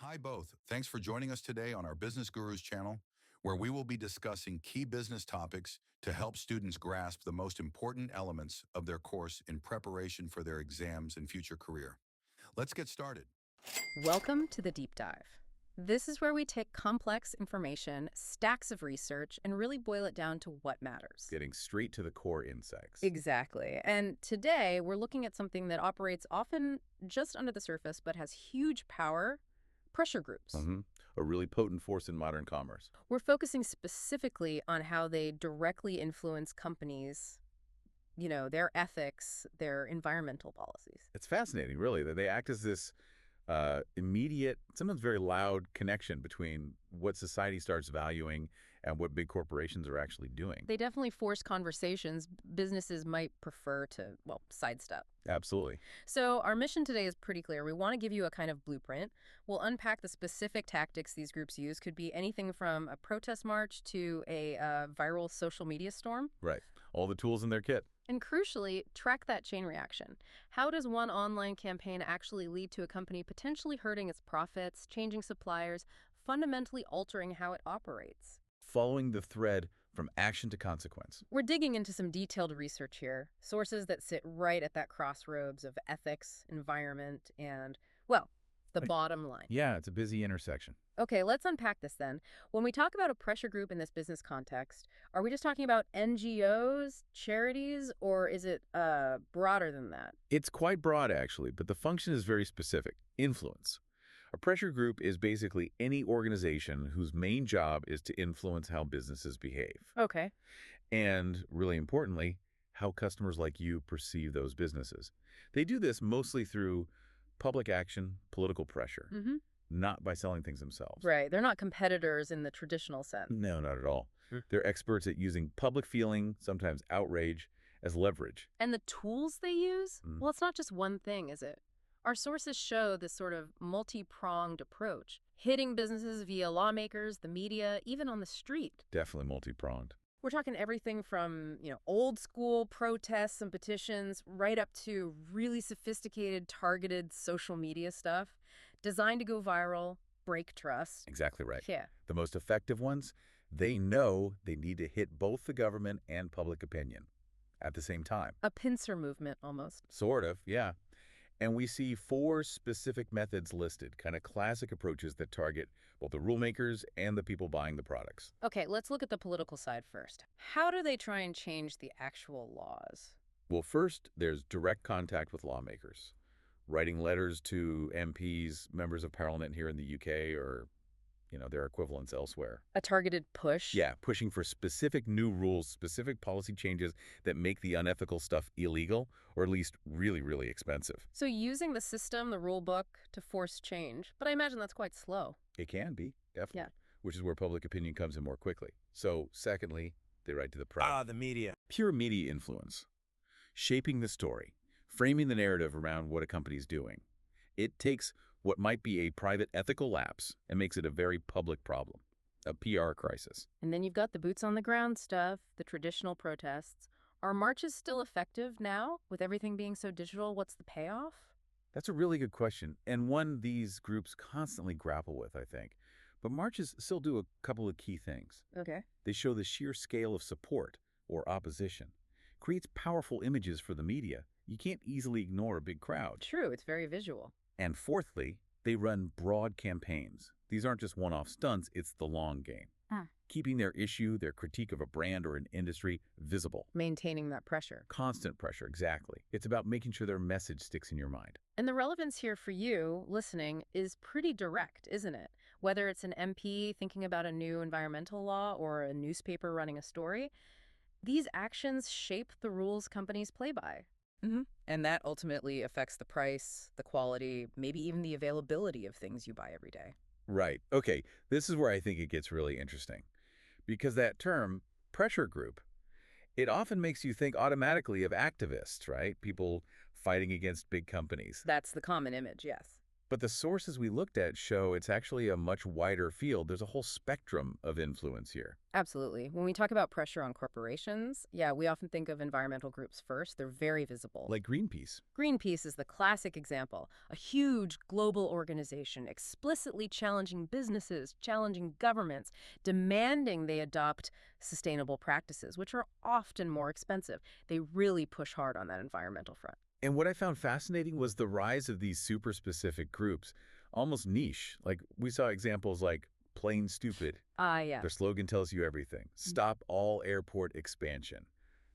Hi, both. Thanks for joining us today on our Business Gurus channel, where we will be discussing key business topics to help students grasp the most important elements of their course in preparation for their exams and future career. Let's get started. Welcome to the Deep Dive. This is where we take complex information, stacks of research, and really boil it down to what matters. Getting straight to the core insights. Exactly. And today we're looking at something that operates often just under the surface but has huge power: pressure groups. hmm A really potent force in modern commerce. We're focusing specifically on how they directly influence companies, their ethics, their environmental policies. It's fascinating, really, that they act as this immediate, sometimes very loud connection between what society starts valuing and what big corporations are actually doing. They definitely force conversations businesses might prefer to, well, sidestep. Absolutely. So our mission today is pretty clear. We want to give you a kind of blueprint. We'll unpack the specific tactics these groups use. Could be anything from a protest march to a viral social media storm. Right. All the tools in their kit. And crucially, track that chain reaction. How does one online campaign actually lead to a company potentially hurting its profits, changing suppliers, fundamentally altering how it operates? Following the thread from action to consequence. We're digging into some detailed research here, sources that sit right at that crossroads of ethics, environment, and, well, the bottom line. Yeah, it's a busy intersection. Okay, let's unpack this then. When we talk about a pressure group in this business context, are we just talking about NGOs, charities, or is it broader than that? It's quite broad, actually, but the function is very specific. Influence. A pressure group is basically any organization whose main job is to influence how businesses behave. Okay. And, really importantly, how customers like you perceive those businesses. They do this mostly through public action, political pressure, Mm-hmm. not by selling things themselves. Right. They're not competitors in the traditional sense. No, not at all. They're experts at using public feeling, sometimes outrage, as leverage. And the tools they use? Mm. Well, it's not just one thing, is it? Our sources show this sort of multi-pronged approach, hitting businesses via lawmakers, the media, even on the street. Definitely multi-pronged. We're talking everything from, old school protests and petitions right up to really sophisticated, targeted social media stuff designed to go viral, break trust. Exactly right. Yeah. The most effective ones, they know they need to hit both the government and public opinion at the same time. A pincer movement almost. Sort of, yeah. And we see 4 specific methods listed, kind of classic approaches that target both the rulemakers and the people buying the products. Okay, let's look at the political side first. How do they try and change the actual laws? Well, first, there's direct contact with lawmakers, writing letters to MPs, members of parliament here in the UK, or, their equivalents elsewhere. A targeted push? Yeah, pushing for specific new rules, specific policy changes that make the unethical stuff illegal, or at least really, really expensive. So using the system, the rule book, to force change. But I imagine that's quite slow. It can be, definitely, Yeah. which is where public opinion comes in more quickly. So, secondly, they write to the press. The media. Pure media influence, shaping the story, framing the narrative around what a company's doing. It takes what might be a private ethical lapse and makes it a very public problem, a PR crisis. And then you've got the boots on the ground stuff, the traditional protests. Are marches still effective now, with everything being so digital? What's the payoff? That's a really good question, and one these groups constantly grapple with, I think. But marches still do a couple of key things. Okay. They show the sheer scale of support or opposition, creates powerful images for the media. You can't easily ignore a big crowd. True, it's very visual. And fourthly, they run broad campaigns. These aren't just one-off stunts, it's the long game. Keeping their issue, their critique of a brand or an industry visible. Maintaining that pressure. Constant pressure, exactly. It's about making sure their message sticks in your mind. And the relevance here for you, listening, is pretty direct, isn't it? Whether it's an MP thinking about a new environmental law or a newspaper running a story, these actions shape the rules companies play by. Mm-hmm. And that ultimately affects the price, the quality, maybe even the availability of things you buy every day. Right. Okay, this is where I think it gets really interesting. Because that term, pressure group, it often makes you think automatically of activists, right? People fighting against big companies. That's the common image, yes. But the sources we looked at show it's actually a much wider field. There's a whole spectrum of influence here. Absolutely. When we talk about pressure on corporations, yeah, we often think of environmental groups first. They're very visible. Like Greenpeace. Greenpeace is the classic example, a huge global organization explicitly challenging businesses, challenging governments, demanding they adopt sustainable practices, which are often more expensive. They really push hard on that environmental front. And what I found fascinating was the rise of these super specific groups, almost niche. Like we saw examples like Plain Stupid. Yeah. Their slogan tells you everything. Stop all airport expansion.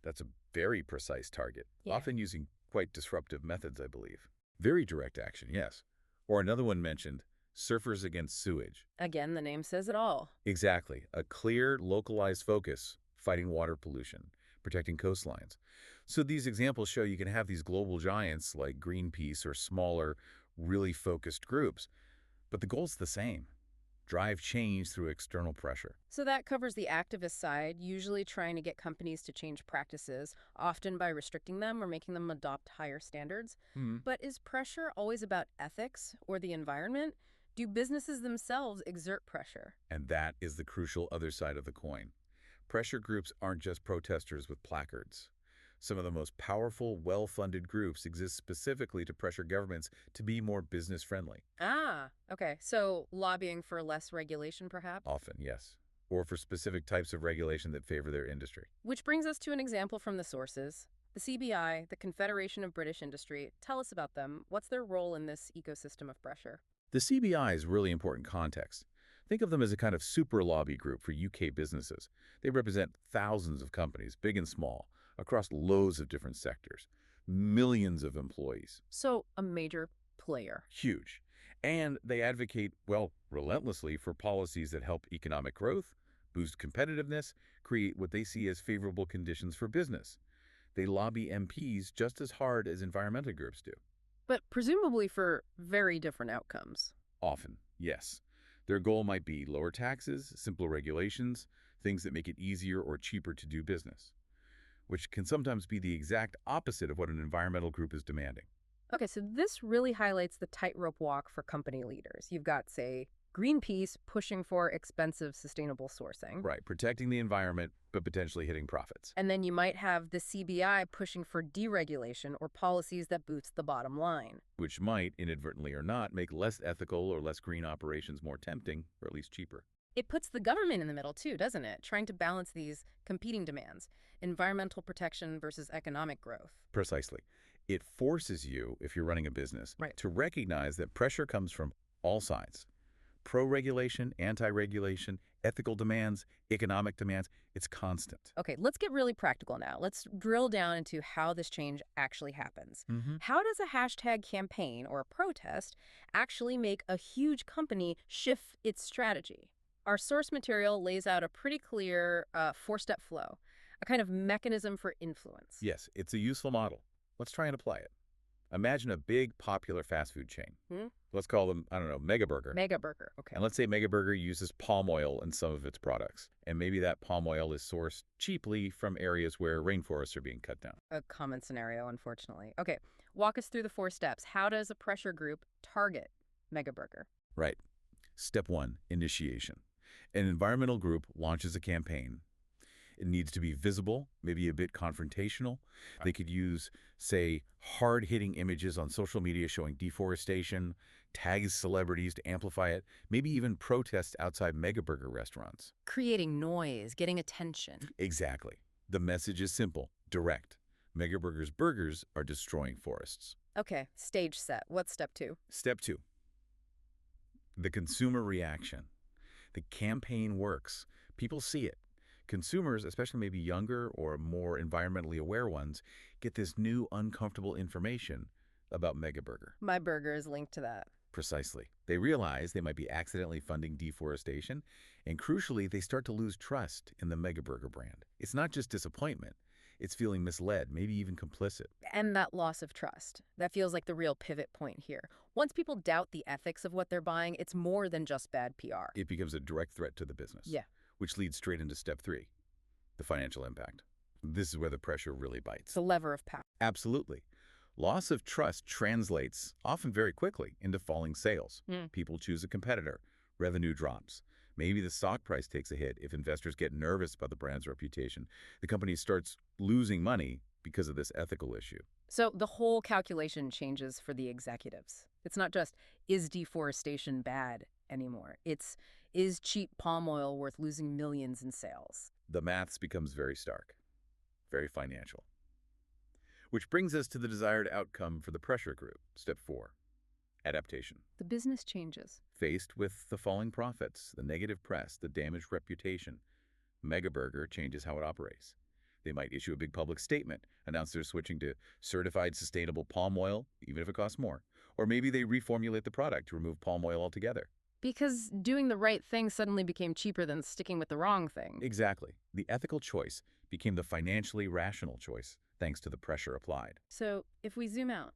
That's a very precise target, Yeah. often using quite disruptive methods, I believe. Very direct action, yes. Or another one mentioned, Surfers Against Sewage. Again, the name says it all. Exactly. A clear, localized focus, fighting water pollution, protecting coastlines. So these examples show you can have these global giants like Greenpeace or smaller, really focused groups. But the goal's the same. Drive change through external pressure. So that covers the activist side, usually trying to get companies to change practices, often by restricting them or making them adopt higher standards. But is pressure always about ethics or the environment? Do businesses themselves exert pressure? And that is the crucial other side of the coin. Pressure groups aren't just protesters with placards. Some of the most powerful, well-funded groups exist specifically to pressure governments to be more business-friendly. Okay. So lobbying for less regulation, perhaps? Often, yes. Or for specific types of regulation that favor their industry. Which brings us to an example from the sources. The CBI, the Confederation of British Industry. Tell us about them. What's their role in this ecosystem of pressure? The CBI is really important context. Think of them as a kind of super lobby group for UK businesses. They represent thousands of companies, big and small, across loads of different sectors, millions of employees. So a major player. Huge. And they advocate, well, relentlessly for policies that help economic growth, boost competitiveness, create what they see as favorable conditions for business. They lobby MPs just as hard as environmental groups do. But presumably for very different outcomes. Often, yes. Their goal might be lower taxes, simpler regulations, things that make it easier or cheaper to do business, which can sometimes be the exact opposite of what an environmental group is demanding. Okay, so this really highlights the tightrope walk for company leaders. You've got, say, Greenpeace pushing for expensive sustainable sourcing. Right, protecting the environment, but potentially hitting profits. And then you might have the CBI pushing for deregulation or policies that boost the bottom line. Which might, inadvertently or not, make less ethical or less green operations more tempting, or at least cheaper. It puts the government in the middle too, doesn't it? Trying to balance these competing demands, environmental protection versus economic growth. Precisely. It forces you, if you're running a business, Right. to recognize that pressure comes from all sides. Pro-regulation, anti-regulation, ethical demands, economic demands, it's constant. Okay, let's get really practical now. Let's drill down into how this change actually happens. How does a hashtag campaign or a protest actually make a huge company shift its strategy? Our source material lays out a pretty clear four-step flow, a kind of mechanism for influence. Yes, it's a useful model. Let's try and apply it. Imagine a big, popular fast food chain. Let's call them, I don't know, Mega Burger. Mega Burger, okay. And let's say Mega Burger uses palm oil in some of its products. And maybe that palm oil is sourced cheaply from areas where rainforests are being cut down. A common scenario, unfortunately. Okay, walk us through the 4 steps. How does a pressure group target Mega Burger? Right. Step 1, initiation. An environmental group launches a campaign. It needs to be visible, maybe a bit confrontational. They could use, say, hard-hitting images on social media showing deforestation, tag celebrities to amplify it, maybe even protest outside Mega Burger restaurants. Creating noise, getting attention. Exactly. The message is simple, direct. Mega Burger's burgers are destroying forests. Okay, stage set. What's step 2? Step 2, the consumer reaction. The campaign works. People see it. Consumers, especially maybe younger or more environmentally aware ones, get this new uncomfortable information about Mega Burger. My burger is linked to that. Precisely. They realize they might be accidentally funding deforestation, and crucially, they start to lose trust in the Mega Burger brand. It's not just disappointment. It's feeling misled, maybe even complicit. And that loss of trust. That feels like the real pivot point here. Once people doubt the ethics of what they're buying, it's more than just bad PR. It becomes a direct threat to the business. Yeah. Which leads straight into step 3, the financial impact. This is where the pressure really bites. It's the lever of power. Absolutely. Loss of trust translates, often very quickly, into falling sales. Hmm. People choose a competitor. Revenue drops. Maybe the stock price takes a hit if investors get nervous about the brand's reputation. The company starts losing money because of this ethical issue. So the whole calculation changes for the executives. It's not just, is deforestation bad anymore? It's, is cheap palm oil worth losing millions in sales? The maths becomes very stark, very financial. Which brings us to the desired outcome for the pressure group, step 4, adaptation. The business changes. Faced with the falling profits, the negative press, the damaged reputation, Megaburger changes how it operates. They might issue a big public statement, announce they're switching to certified sustainable palm oil, even if it costs more. Or maybe they reformulate the product to remove palm oil altogether. Because doing the right thing suddenly became cheaper than sticking with the wrong thing. Exactly. The ethical choice became the financially rational choice, thanks to the pressure applied. So if we zoom out,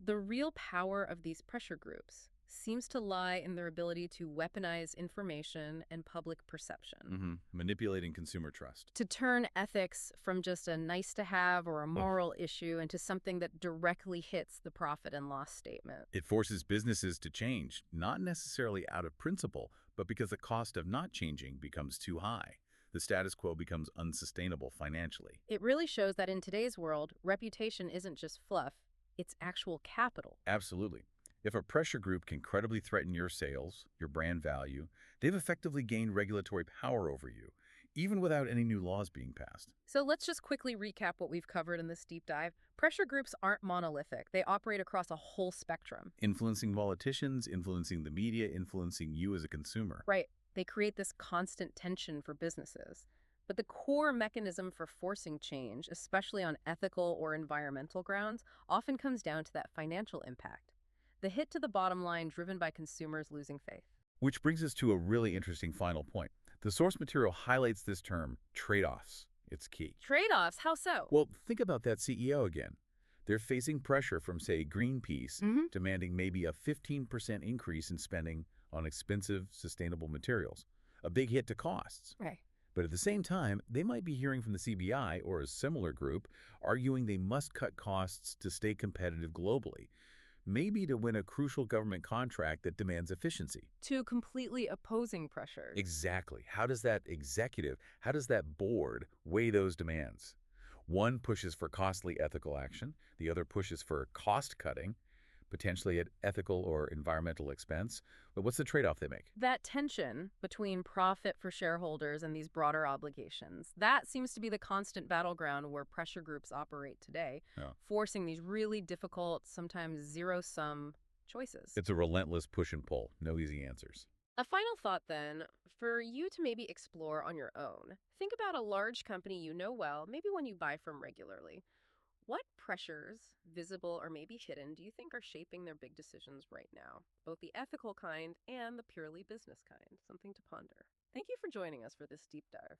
the real power of these pressure groups seems to lie in their ability to weaponize information and public perception. Manipulating consumer trust. To turn ethics from just a nice-to-have or a moral issue into something that directly hits the profit and loss statement. It forces businesses to change, not necessarily out of principle, but because the cost of not changing becomes too high. The status quo becomes unsustainable financially. It really shows that in today's world, reputation isn't just fluff, it's actual capital. Absolutely. If a pressure group can credibly threaten your sales, your brand value, they've effectively gained regulatory power over you, even without any new laws being passed. So let's just quickly recap what we've covered in this deep dive. Pressure groups aren't monolithic. They operate across a whole spectrum. Influencing politicians, influencing the media, influencing you as a consumer. Right. They create this constant tension for businesses. But the core mechanism for forcing change, especially on ethical or environmental grounds, often comes down to that financial impact. The hit to the bottom line driven by consumers losing faith. Which brings us to a really interesting final point. The source material highlights this term, trade-offs. It's key. Trade-offs? How so? Well, think about that CEO again. They're facing pressure from, say, Greenpeace, demanding maybe a 15% increase in spending on expensive, sustainable materials. A big hit to costs. Right. But at the same time, they might be hearing from the CBI or a similar group arguing they must cut costs to stay competitive globally, maybe to win a crucial government contract that demands efficiency. Two completely opposing pressures. Exactly. How does that executive, how does that board weigh those demands? One pushes for costly ethical action. The other pushes for cost cutting, potentially at ethical or environmental expense. But what's the trade-off they make? That tension between profit for shareholders and these broader obligations, that seems to be the constant battleground where pressure groups operate today, forcing these really difficult, sometimes zero-sum choices. It's a relentless push and pull, no easy answers. A final thought then, for you to maybe explore on your own. Think about a large company you know well, maybe one you buy from regularly. What pressures, visible or maybe hidden, do you think are shaping their big decisions right now? Both the ethical kind and the purely business kind. Something to ponder. Thank you for joining us for this deep dive.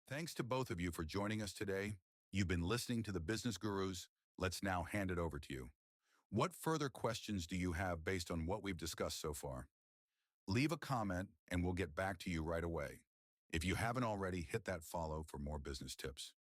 Thanks to both of you for joining us today. You've been listening to the Business Gurus. Let's now hand it over to you. What further questions do you have based on what we've discussed so far? Leave a comment and we'll get back to you right away. If you haven't already, hit that follow for more business tips.